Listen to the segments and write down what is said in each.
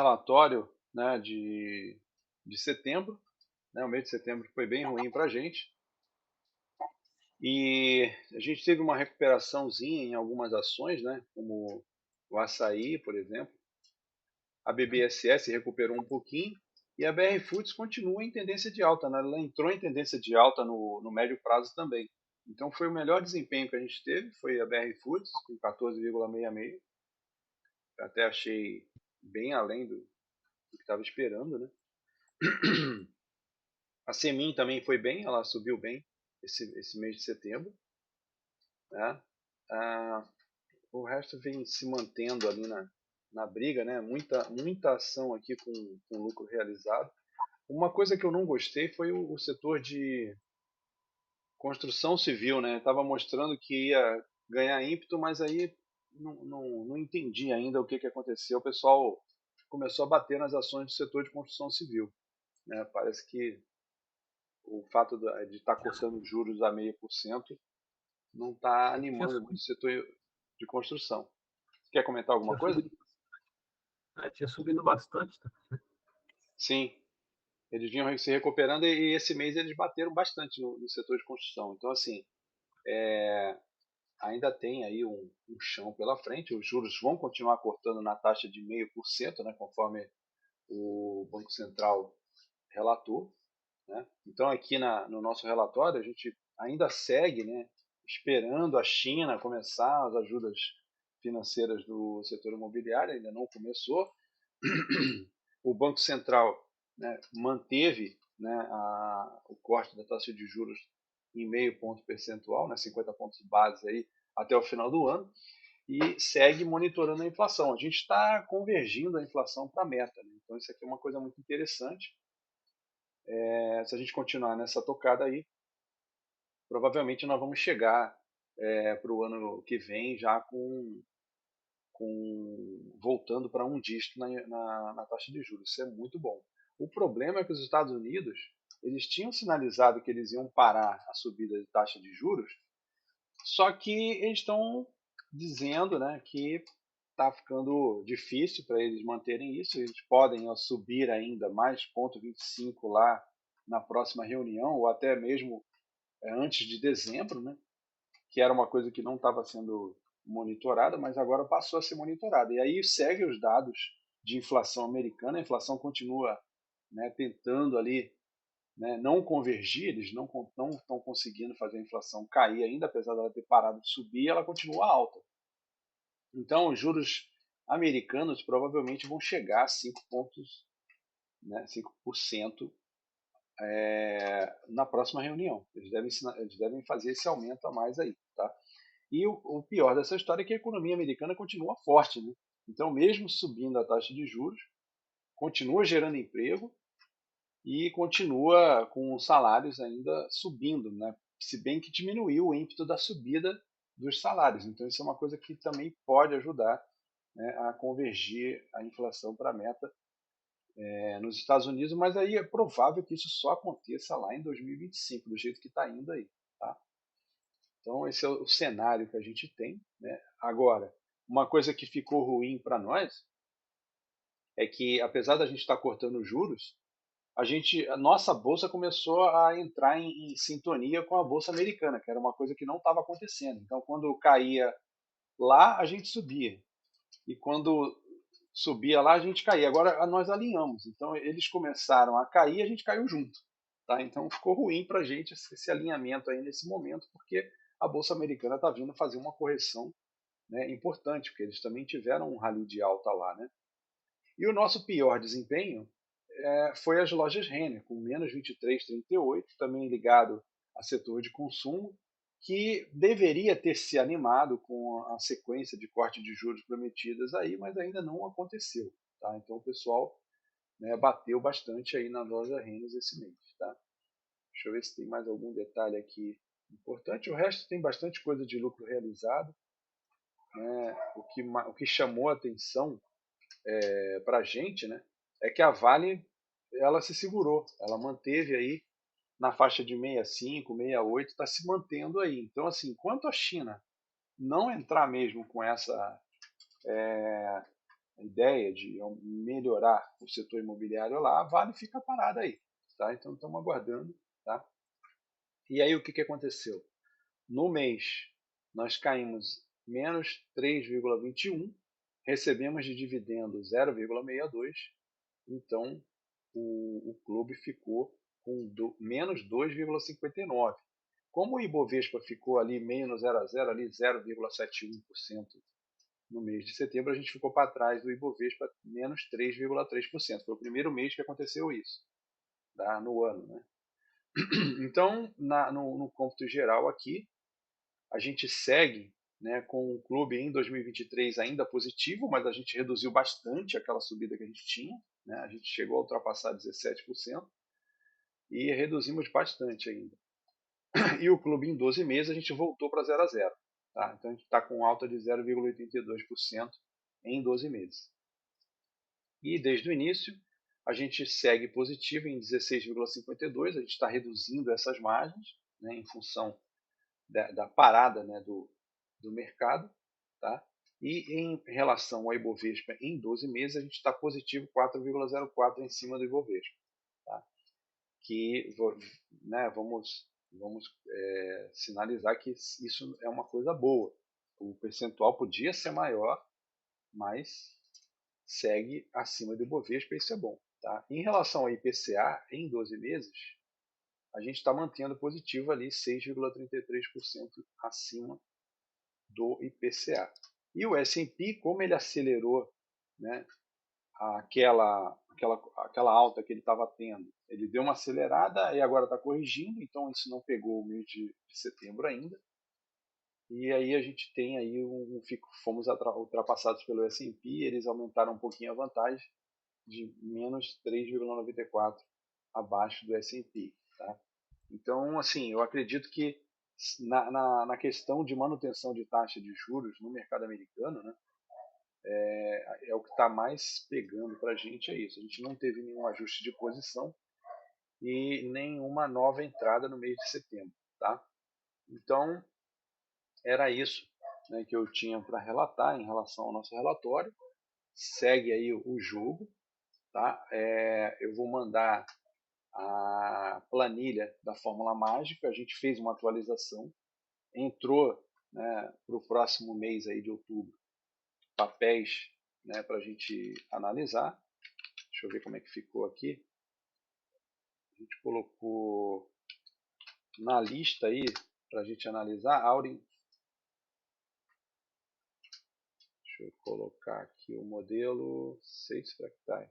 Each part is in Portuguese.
relatório, né, de setembro, né? O mês de setembro foi bem ruim para a gente. E a gente teve uma recuperaçãozinha em algumas ações, né, como o açaí, por exemplo. A BBSS recuperou um pouquinho e a BR Foods continua em tendência de alta, né? Ela entrou em tendência de alta no médio prazo também. Então foi o melhor desempenho que a gente teve, foi a BR Foods com 14,66. Até achei bem além do que estava esperando, né? A Semin também foi bem, ela subiu bem esse mês de setembro, né? Ah, o resto vem se mantendo ali na briga, né? Muita ação aqui com lucro realizado. Uma coisa que eu não gostei foi o setor de construção civil, né? Estava mostrando que ia ganhar ímpeto, mas aí não entendi ainda o que aconteceu. O pessoal começou a bater nas ações do setor de construção civil, né? Parece que o fato de estar cortando juros a 0,5% não está Tinha animando muito o subido, setor de construção. Quer comentar alguma tinha coisa? subido, tinha subido bastante, tá? Sim, eles vinham se recuperando e esse mês eles bateram bastante no setor de construção. Então, assim, ainda tem aí um chão pela frente. Os juros vão continuar cortando na taxa de 0,5%, né, conforme o Banco Central relatou, né? Então, aqui no nosso relatório, a gente ainda segue, né, esperando a China começar as ajudas financeiras do setor imobiliário, ainda não começou. O Banco Central, né, manteve, né, o corte da taxa de juros em meio ponto percentual, né, 50 pontos base aí, até o final do ano, e segue monitorando a inflação. A gente está convergindo a inflação para a meta, né? Então isso aqui é uma coisa muito interessante. Se a gente continuar nessa tocada aí, provavelmente nós vamos chegar para o ano que vem já voltando para um dígito na taxa de juros. Isso é muito bom. O problema é que os Estados Unidos eles tinham sinalizado que eles iam parar a subida de taxa de juros, só que eles estão dizendo, né, que está ficando difícil para eles manterem isso. Eles podem subir ainda mais 0,25 lá na próxima reunião, ou até mesmo antes de dezembro, né, que era uma coisa que não estava sendo monitorada, mas agora passou a ser monitorada. E aí segue os dados de inflação americana, a inflação continua, né, tentando ali, né, não convergir, eles não estão conseguindo fazer a inflação cair ainda, apesar dela ter parado de subir, ela continua alta. Então, os juros americanos provavelmente vão chegar a 5 pontos, né, 5% na próxima reunião. Eles devem fazer esse aumento a mais aí. Tá? E o pior dessa história é que a economia americana continua forte. Né? Então, mesmo subindo a taxa de juros, continua gerando emprego e continua com os salários ainda subindo, né? Se bem que diminuiu o ímpeto da subida dos salários. Então, isso é uma coisa que também pode ajudar, né, a convergir a inflação para a meta nos Estados Unidos, mas aí é provável que isso só aconteça lá em 2025, do jeito que está indo aí. Tá? Então, esse é o cenário que a gente tem. Né? Agora, uma coisa que ficou ruim para nós é que, apesar da gente estar cortando juros, a nossa bolsa começou a entrar em sintonia com a bolsa americana, que era uma coisa que não estava acontecendo. Então, quando caía lá, a gente subia. E quando subia lá, a gente caía. Agora nós alinhamos. Então, eles começaram a cair, a gente caiu junto. Tá? Então, ficou ruim para a gente esse alinhamento aí nesse momento, porque a bolsa americana está vindo fazer uma correção, né, importante, porque eles também tiveram um rally de alta lá. Né? E o nosso pior desempenho foi as lojas Renner, com menos 23,38, também ligado a setor de consumo, que deveria ter se animado com a sequência de corte de juros prometidas aí, mas ainda não aconteceu. Tá? Então o pessoal, né, bateu bastante aí na loja Renner esse mês. Tá? Deixa eu ver se tem mais algum detalhe aqui importante. O resto tem bastante coisa de lucro realizado. Né? O que chamou a atenção para a gente, né, é que a Vale ela se segurou, ela manteve aí na faixa de 65, 68, está se mantendo aí. Então, assim, enquanto a China não entrar mesmo com a ideia de melhorar o setor imobiliário lá, a Vale fica parada aí. Tá? Então estamos aguardando. Tá? E aí o que aconteceu? No mês, nós caímos menos 3,21, recebemos de dividendo 0,62, então o clube ficou com menos 2,59. Como o Ibovespa ficou ali meio no 0 a 0, ali 0,71% no mês de setembro, a gente ficou para trás do Ibovespa menos 3,3%. Foi o primeiro mês que aconteceu isso, tá? No ano. Né? Então, no cômputo geral aqui, a gente segue, né, com o clube em 2023 ainda positivo, mas a gente reduziu bastante aquela subida que a gente tinha. Né? A gente chegou a ultrapassar 17% e reduzimos bastante ainda. E o clube em 12 meses a gente voltou para 0 a 0. Tá? Então a gente está com alta de 0,82% em 12 meses. E desde o início a gente segue positivo em 16,52%, a gente está reduzindo essas margens, né, em função da parada, né, do mercado. Tá? E em relação ao Ibovespa em 12 meses a gente está positivo 4,04% em cima do Ibovespa. Tá? Que, né, vamos sinalizar que isso é uma coisa boa. O percentual podia ser maior, mas segue acima do Ibovespa, isso é bom. Tá? Em relação ao IPCA, em 12 meses, a gente está mantendo positivo ali 6,33% acima do IPCA. E o S&P, como ele acelerou, né, aquela alta que ele estava tendo, ele deu uma acelerada e agora está corrigindo, então isso não pegou o mês de setembro ainda. E aí a gente tem aí fomos ultrapassados pelo S&P, eles aumentaram um pouquinho a vantagem de menos 3,94 abaixo do S&P. Tá? Então, assim, eu acredito que na questão de manutenção de taxa de juros no mercado americano, né, é o que está mais pegando para a gente, é isso. A gente não teve nenhum ajuste de posição e nenhuma nova entrada no mês de setembro. Tá? Então, era isso, né, que eu tinha para relatar em relação ao nosso relatório. Segue aí o jogo. Tá? Eu vou mandar a planilha da Fórmula Mágica, a gente fez uma atualização, entrou, né, para o próximo mês aí de outubro papéis, né, para a gente analisar. Deixa eu ver como é que ficou aqui. A gente colocou na lista aí para a gente analisar. Aurin, deixa eu colocar aqui o modelo 6 fractais.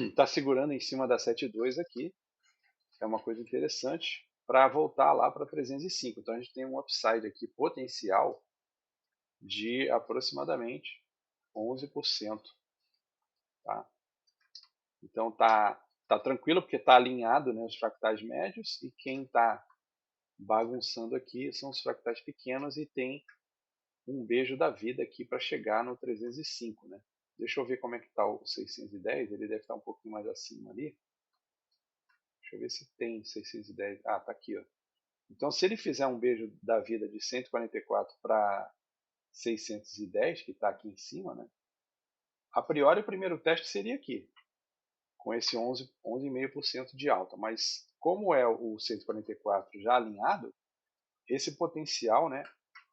Está segurando em cima da 7.2 aqui. É uma coisa interessante para voltar lá para 305. Então a gente tem um upside aqui potencial de aproximadamente 11%. Tá? Então tá tranquilo porque está alinhado, né, os fractais médios, e quem está bagunçando aqui são os fractais pequenos e tem um beijo da vida aqui para chegar no 305. Né? Deixa eu ver como é que está o 610, ele deve estar um pouquinho mais acima ali. Deixa eu ver se tem 610. Ah, tá aqui, ó. Então, se ele fizer um beijo da vida de 144 para 610, que está aqui em cima, né? A priori o primeiro teste seria aqui, com esse 11,5% de alta. Mas como é o 144 já alinhado, esse potencial, né,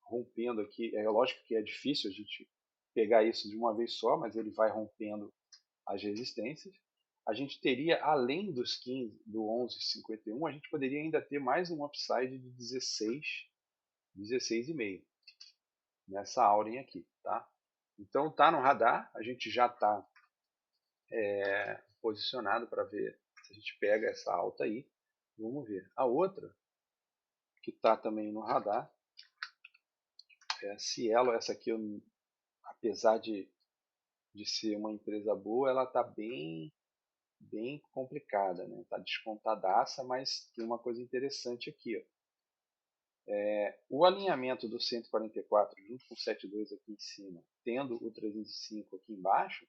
rompendo aqui, é lógico que é difícil a gente pegar isso de uma vez só, mas ele vai rompendo as resistências. A gente teria, além dos 15, do 11,51, a gente poderia ainda ter mais um upside de 16,5 nessa Auren aqui, tá? Então tá no radar, a gente já está posicionado para ver se a gente pega essa alta aí. Vamos ver. A outra que está também no radar é a Cielo. Essa aqui, apesar de ser uma empresa boa, ela está bem complicada, né? Está descontadaça, mas tem uma coisa interessante aqui, ó. O alinhamento do 144 junto com o 72 aqui em cima, tendo o 305 aqui embaixo,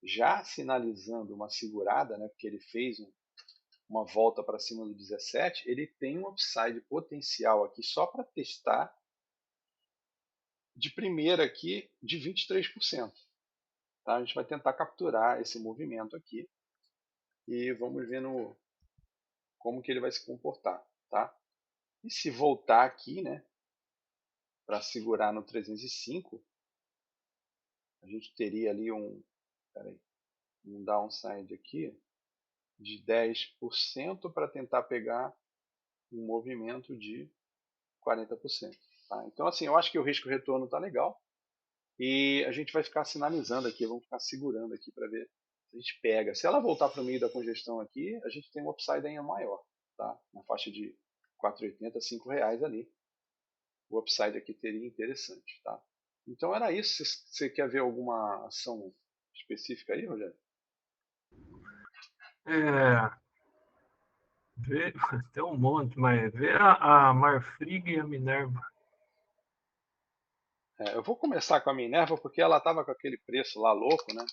já sinalizando uma segurada, né, porque ele fez uma volta para cima do 17, ele tem um upside potencial aqui só para testar de primeira aqui de 23%. Tá? A gente vai tentar capturar esse movimento aqui e vamos ver como que ele vai se comportar. Tá? E se voltar aqui, né, para segurar no 305, a gente teria ali um downside aqui de 10% para tentar pegar um movimento de 40%. Tá? Então, assim, eu acho que o risco-retorno está legal. E a gente vai ficar sinalizando aqui, vamos ficar segurando aqui para ver se a gente pega. Se ela voltar para o meio da congestão aqui, a gente tem um upside ainda maior, tá? Na faixa de 4,80, R$ 5 ali. O upside aqui teria interessante, tá? Então era isso. Você quer ver alguma ação específica aí, Rogério? É, vê, tem um monte, mas vê a Marfrig e a Minerva. Eu vou começar com a Minerva porque ela estava com aquele preço lá louco, né?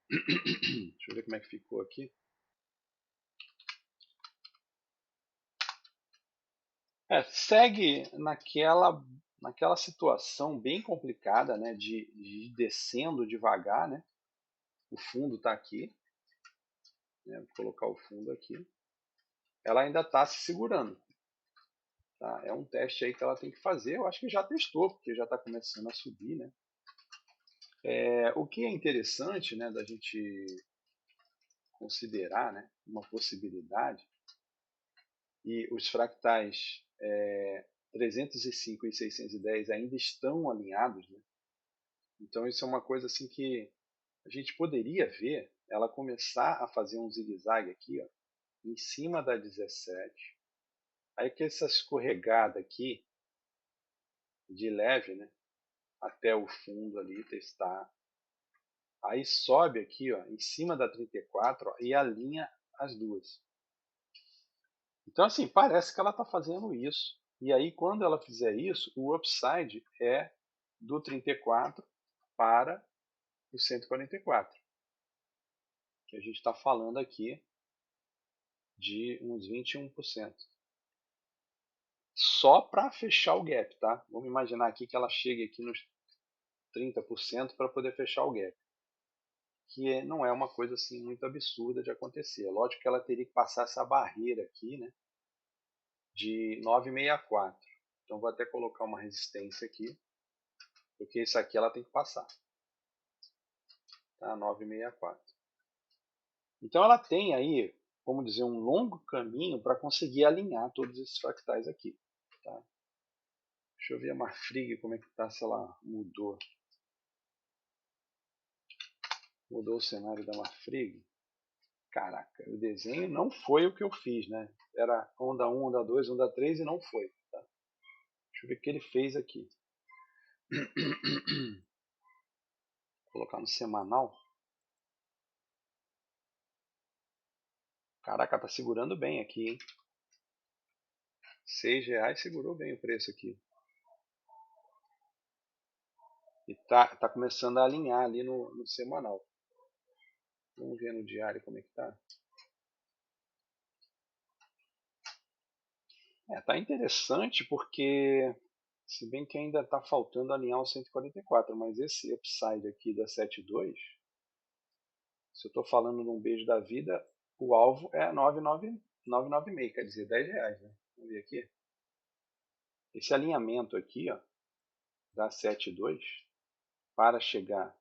Deixa eu ver como é que ficou aqui. Segue naquela situação bem complicada, né, de ir descendo devagar, né? O fundo está aqui, né? Vou colocar o fundo aqui. Ela ainda está se segurando. Tá? É um teste aí que ela tem que fazer. Eu acho que já testou, porque já está começando a subir, né? O que é interessante, né, da gente considerar, né, uma possibilidade, e os fractais 305 e 610 ainda estão alinhados, né? Então isso é uma coisa assim que a gente poderia ver ela começar a fazer um zigue-zague aqui, ó, em cima da 17. Aí que essa escorregada aqui, de leve, né, até o fundo ali, testar. Aí sobe aqui, ó, em cima da 34, ó, e alinha as duas. Então assim, parece que ela está fazendo isso. E aí quando ela fizer isso, o upside é do 34 para o 144. Que a gente está falando aqui de uns 21%. Só para fechar o gap, tá? Vamos imaginar aqui que ela chegue aqui nos 30% para poder fechar o gap. Que não é uma coisa assim muito absurda de acontecer. É lógico que ela teria que passar essa barreira aqui, né, de 964. Então vou até colocar uma resistência aqui, porque isso aqui ela tem que passar. Tá? 964. Então ela tem aí, vamos dizer, um longo caminho para conseguir alinhar todos esses fractais aqui. Tá? Deixa eu ver a Marfrig como é que está, se ela mudou. Mudou o cenário da Marfrig. Caraca, o desenho não foi o que eu fiz, né? Era onda 1, onda 2, onda 3 e não foi. Tá? Deixa eu ver o que ele fez aqui. Vou colocar no semanal. Caraca, tá segurando bem aqui, hein? R$ 6 segurou bem o preço aqui. E tá começando a alinhar ali no semanal. Vamos ver no diário como é que tá. Tá interessante porque, se bem que ainda tá faltando alinhar o 144, mas esse upside aqui da 72, se eu tô falando num beijo da vida, o alvo é 996, quer dizer, R$ 10, né? Vamos ver aqui. Esse alinhamento aqui, ó, da 72, para chegar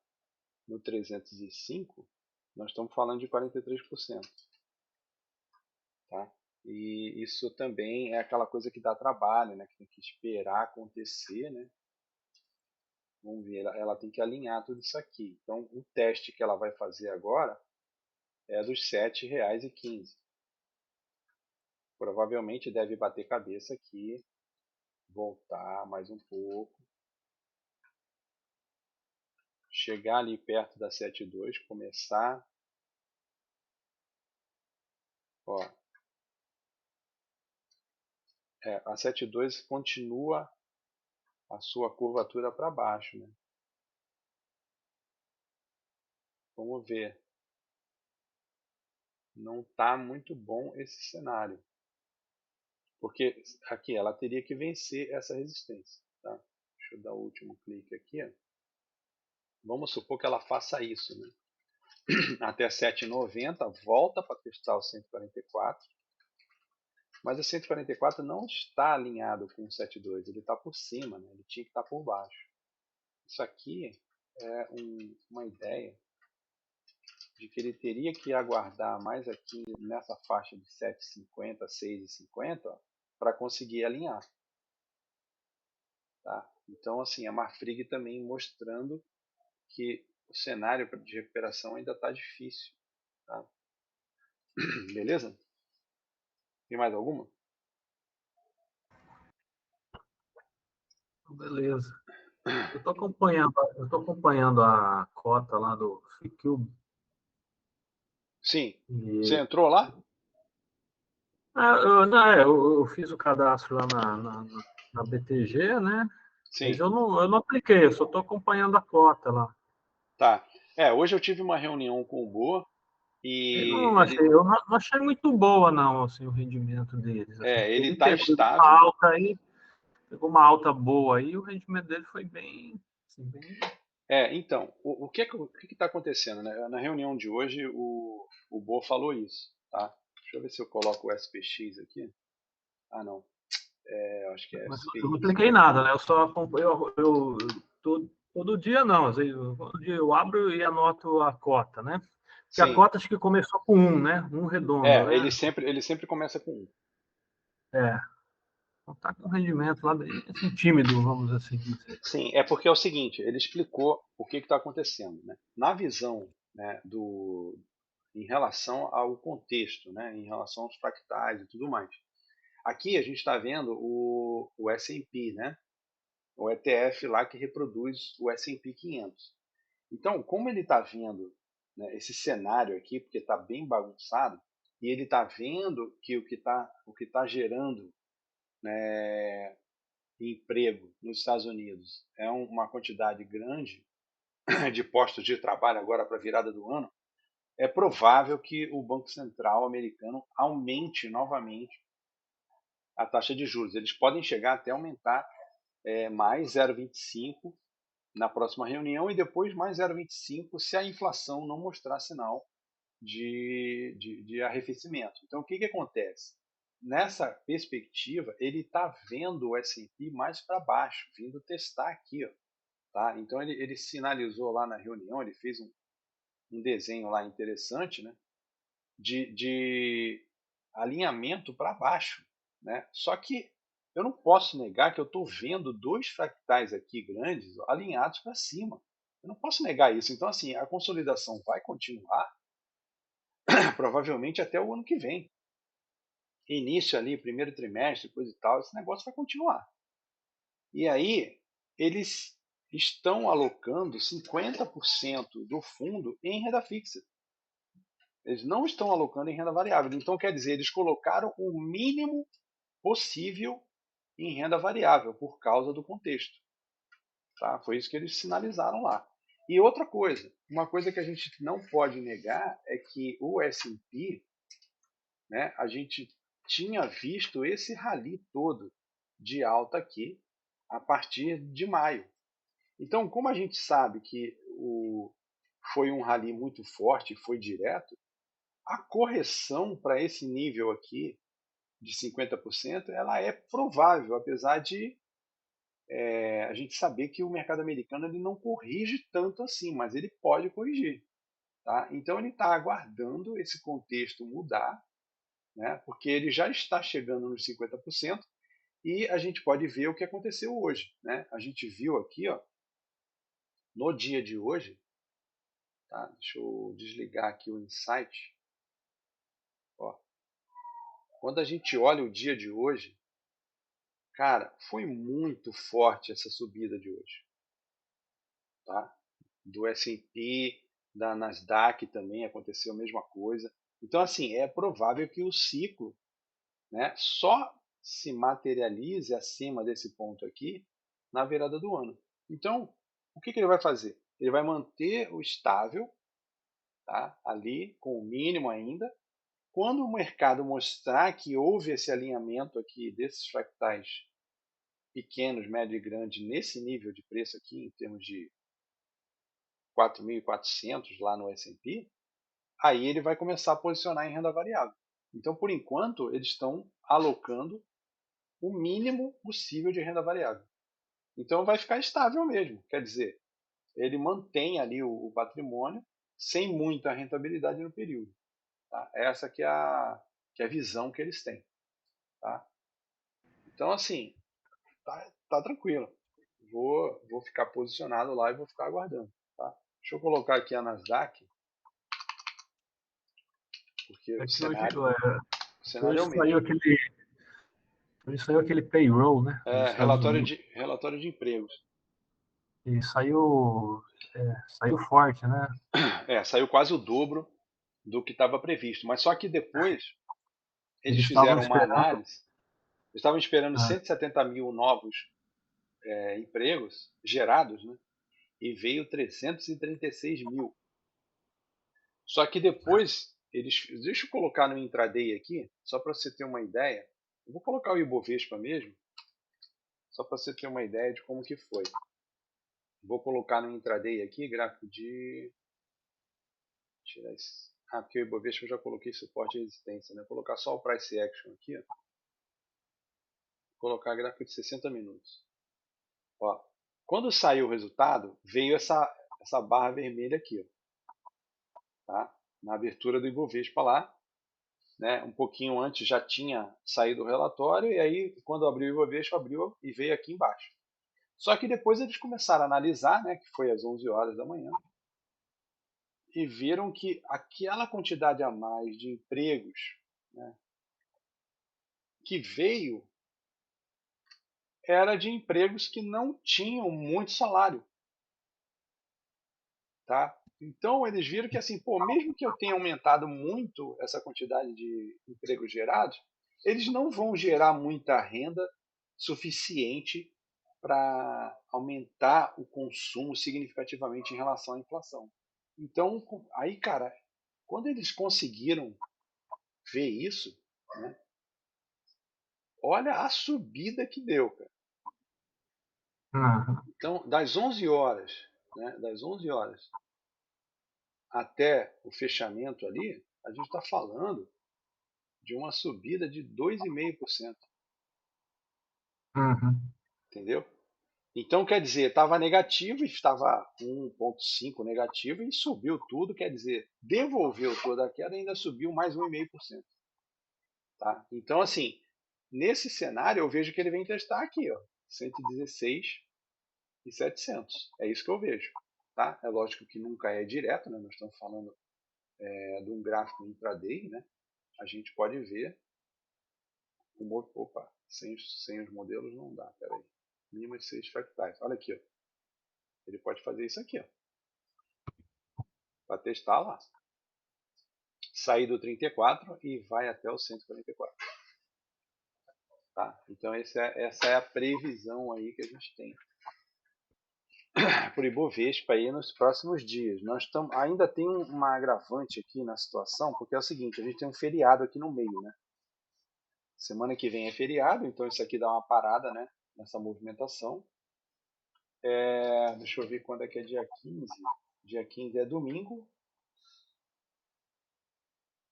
no 305, nós estamos falando de 43%. Tá? E isso também é aquela coisa que dá trabalho, né? Que tem que esperar acontecer, né? Vamos ver, ela tem que alinhar tudo isso aqui. Então, o teste que ela vai fazer agora é dos R$ 7,15. Provavelmente deve bater cabeça aqui, voltar mais um pouco, chegar ali perto da 7,2, começar, ó, a 7,2 continua a sua curvatura para baixo, né? Vamos ver. Não está muito bom esse cenário. Porque aqui ela teria que vencer essa resistência. Tá? Deixa eu dar o último clique aqui. Ó. vamos supor que ela faça isso, né? Até 7,90, volta para testar o 144, mas o 144 não está alinhado com o 72, ele está por cima, né? Ele tinha que estar por baixo. Isso aqui é uma ideia de que ele teria que aguardar mais aqui nessa faixa de 7,50, 6,50 para conseguir alinhar. Tá? Então, assim, a Marfrig também mostrando que o cenário de recuperação ainda está difícil. Tá? Beleza? Tem mais alguma? Beleza. Eu tô acompanhando a cota lá do FreeCube. Sim. Você E, entrou lá? não, eu fiz o cadastro lá na BTG, né? Mas Sim. eu não apliquei, eu só estou acompanhando a cota lá. Tá. Hoje eu tive uma reunião com o Bo e Eu não achei muito boa, não, assim, o rendimento deles. Assim, porque ele ele está pegou uma estável. alta aí, pegou uma alta boa aí, e o rendimento dele foi bem, assim, bem. Então, o que está acontecendo, né? Na reunião de hoje, o Bo falou isso, tá? Deixa eu ver se eu coloco o SPX aqui. Ah, não. Eu acho que é Mas eu não SPY. apliquei nada, né? Eu só acompanho, todo dia não, às vezes, todo dia eu abro e anoto a cota, né? Porque a Sim. cota acho que começou com um, né? Um redondo, Ele né? sempre começa com um. É, então tá com um rendimento lá bem assim, tímido, vamos assim dizer. Sim, é porque é o seguinte, ele explicou o que está acontecendo, né? Na visão, né, em relação ao contexto, né, em relação aos fractais e tudo mais. Aqui a gente está vendo o S&P, né, o ETF lá que reproduz o S&P 500. Então, como ele está vendo, né, esse cenário aqui, porque está bem bagunçado, e ele está vendo que o que tá gerando, né, emprego nos Estados Unidos é uma quantidade grande de postos de trabalho agora para a virada do ano, é provável que o Banco Central americano aumente novamente a taxa de juros. Eles podem chegar até aumentar mais 0,25 na próxima reunião e depois mais 0,25 se a inflação não mostrar sinal de arrefecimento. Então, o que acontece? Nessa perspectiva, ele está vendo o S&P mais para baixo, vindo testar aqui. Ó, tá? Então, ele sinalizou lá na reunião, ele fez um desenho lá interessante, né, de alinhamento para baixo. Né? Só que eu não posso negar que eu estou vendo dois fractais aqui grandes alinhados para cima. Eu não posso negar isso. Então, assim, a consolidação vai continuar, provavelmente até o ano que vem. Início ali, primeiro trimestre, coisa e tal, esse negócio vai continuar. E aí, eles estão alocando 50% do fundo em renda fixa. Eles não estão alocando em renda variável. Então, quer dizer, eles colocaram o mínimo possível em renda variável por causa do contexto. Tá? Foi isso que eles sinalizaram lá. E outra coisa, uma coisa que a gente não pode negar é que o S&P, né, a gente tinha visto esse rally todo de alta aqui a partir de maio. Então, como a gente sabe que foi um rally muito forte, foi direto, a correção para esse nível aqui de 50%, ela é provável, apesar de a gente saber que o mercado americano ele não corrige tanto assim, mas ele pode corrigir. Tá? Então ele está aguardando esse contexto mudar, né? Porque ele já está chegando nos 50% e a gente pode ver o que aconteceu hoje. Né? A gente viu aqui, ó, no dia de hoje, tá? Deixa eu desligar aqui o Insight. Ó, quando a gente olha o dia de hoje, cara, foi muito forte essa subida de hoje. Tá? Do S&P, da Nasdaq também aconteceu a mesma coisa. Então, assim, é provável que o ciclo, né, só se materialize acima desse ponto aqui na virada do ano. Então, o que ele vai fazer? Ele vai manter o estável, tá, ali com o mínimo ainda. Quando o mercado mostrar que houve esse alinhamento aqui desses fractais pequenos, médio e grande nesse nível de preço aqui, em termos 4.400 lá no S&P, aí ele vai começar a posicionar em renda variável. Então, por enquanto, eles estão alocando o mínimo possível de renda variável. Então, vai ficar estável mesmo. Quer dizer, ele mantém ali o patrimônio sem muita rentabilidade no período. Tá? Essa que é a visão que eles têm. Tá? Então, assim, tá tranquilo. Vou ficar posicionado lá e vou ficar aguardando. Tá? Deixa eu colocar aqui a Nasdaq, porque É o que hoje, cenário é o mesmo. hoje saiu aquele payroll, né, dos Estados Unidos. Relatório de empregos. E saiu forte, né? Saiu quase o dobro do que estava previsto. Mas só que depois eles Eles estavam fizeram uma esperando. análise. Eles estavam esperando Ah, 170 mil novos empregos gerados, né? E veio 336 mil. Só que depois deixa eu colocar no intraday aqui, só para você ter uma ideia. Eu vou colocar o Ibovespa mesmo, só para você ter uma ideia de como que foi. Vou colocar no intraday aqui, gráfico de... Tirar esse... porque o Ibovespa eu já coloquei suporte e resistência, né? Vou colocar só o Price Action aqui, ó. Vou colocar gráfico de 60 minutos. Ó, quando saiu o resultado, veio essa barra vermelha aqui, ó, tá? Na abertura do Ibovespa lá, né? Um pouquinho antes já tinha saído o relatório, e aí quando abriu o Ibovespa, abriu e veio aqui embaixo. Só que depois eles começaram a analisar, né, que foi às 11 horas da manhã, e viram que aquela quantidade a mais de empregos, né, que veio era de empregos que não tinham muito salário. Tá? Então eles viram que assim, pô, mesmo que eu tenha aumentado muito essa quantidade de empregos gerados, eles não vão gerar muita renda suficiente para aumentar o consumo significativamente em relação à inflação. Então, aí, cara, quando eles conseguiram ver isso, né, olha a subida que deu, cara. aham. Então, das 11 horas, né, das 11 horas até o fechamento ali, a gente está falando de uma subida de 2,5%. Uhum. Entendeu? Então, quer dizer, estava negativo, estava 1,5 negativo e subiu tudo, quer dizer, devolveu toda a queda e ainda subiu mais 1,5%. Tá? Então, assim, nesse cenário eu vejo que ele vem testar aqui, ó, 116,700. É isso que eu vejo. Tá? É lógico que nunca é direto, né? Nós estamos falando de um gráfico intraday, né? A gente pode ver opa, sem os modelos não dá, peraí. Mínimo de 6 fractais. Olha aqui, ó. Ele pode fazer isso aqui, ó. Para testar lá. Sair do 34 e vai até o 144. Tá? Então essa é a previsão aí que a gente tem por Ibovespa aí nos próximos dias. Ainda tem uma agravante aqui na situação, porque é o seguinte, a gente tem um feriado aqui no meio, né? Semana que vem é feriado, então isso aqui dá uma parada, né, nessa movimentação. Deixa eu ver quando é que é dia 15. Dia 15 é domingo.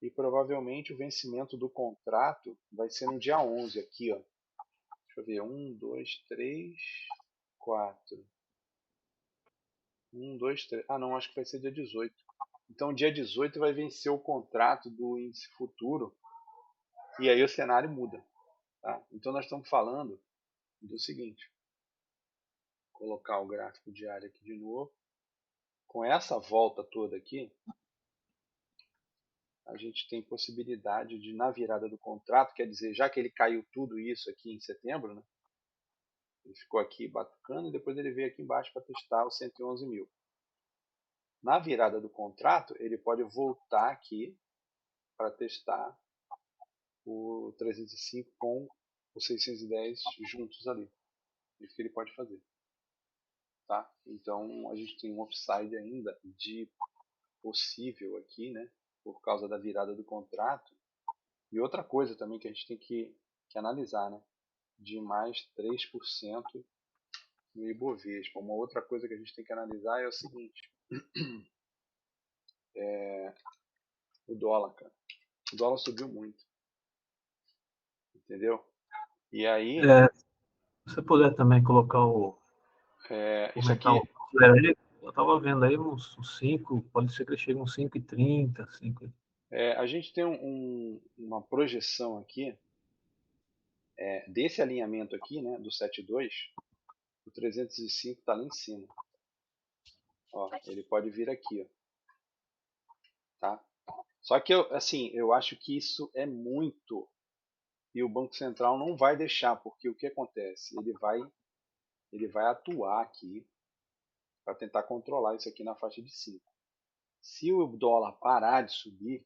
E provavelmente o vencimento do contrato vai ser no dia 11 aqui, ó. Deixa eu ver, 1, 2, 3, 4. 1, 2, 3. Ah, não, acho que vai ser dia 18. Então, dia 18 vai vencer o contrato do índice futuro e aí o cenário muda. Tá? Então, nós estamos falando do seguinte: vou colocar o gráfico diário aqui de novo. Com essa volta toda aqui, a gente tem possibilidade de, na virada do contrato, quer dizer, já que ele caiu tudo isso aqui em setembro, né? Ele ficou aqui batucando e depois ele veio aqui embaixo para testar os 111 mil. Na virada do contrato, ele pode voltar aqui para testar o 305 com o 610 juntos ali. Isso que ele pode fazer. Tá? Então a gente tem um upside ainda de possível aqui, né? Por causa da virada do contrato. E outra coisa também que a gente tem que analisar, né? De mais 3% no Ibovespa. Uma outra coisa que a gente tem que analisar é o seguinte: O dólar, cara. O dólar subiu muito. Entendeu? E aí, É, se você puder também colocar isso comentar aqui, o aí, eu estava vendo aí uns 5, pode ser que ele chegue uns 5,30, 5. a gente tem uma projeção aqui, desse alinhamento aqui, né, do 7,2, o 305 está lá em cima. Ó, ele pode vir aqui, ó, tá? Só que assim, eu acho que isso é muito e o Banco Central não vai deixar, porque o que acontece? Ele vai atuar aqui para tentar controlar isso aqui na faixa de 5. Se o dólar parar de subir,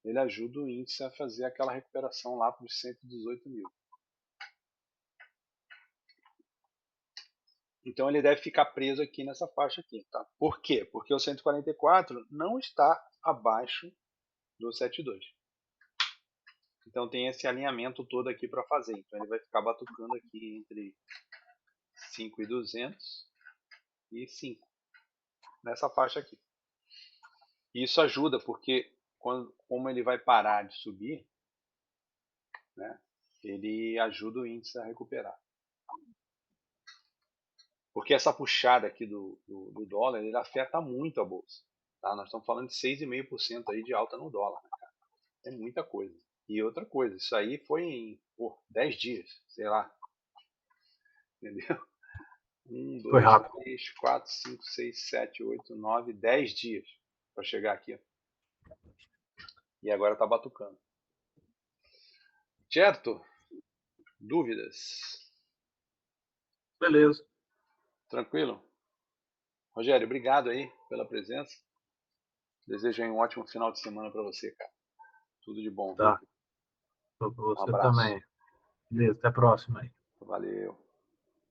ele ajuda o índice a fazer aquela recuperação lá para os 118 mil. Então ele deve ficar preso aqui nessa faixa aqui, tá? Por quê? Porque o 144 não está abaixo do 72. Então tem esse alinhamento todo aqui para fazer. Então ele vai ficar batucando aqui entre 5.200 e 5, nessa faixa aqui. E isso ajuda porque como ele vai parar de subir, né, ele ajuda o índice a recuperar. Porque essa puxada aqui do dólar, ele afeta muito a bolsa. Tá? Nós estamos falando de 6,5% aí de alta no dólar. Né, cara? É muita coisa. E outra coisa, isso aí foi em 10 dias, sei lá. Entendeu? 1, Foi 2, rápido. 3, 4, 5, 6, 7, 8, 9, 10 dias para chegar aqui. Ó. E agora está batucando. Certo? Dúvidas? Beleza. Tranquilo? Rogério, obrigado aí pela presença. Desejo aí um ótimo final de semana para você, cara. Tudo de bom, viu? Tá. Pra Um você abraço. também. Beleza, até a próxima aí. Valeu.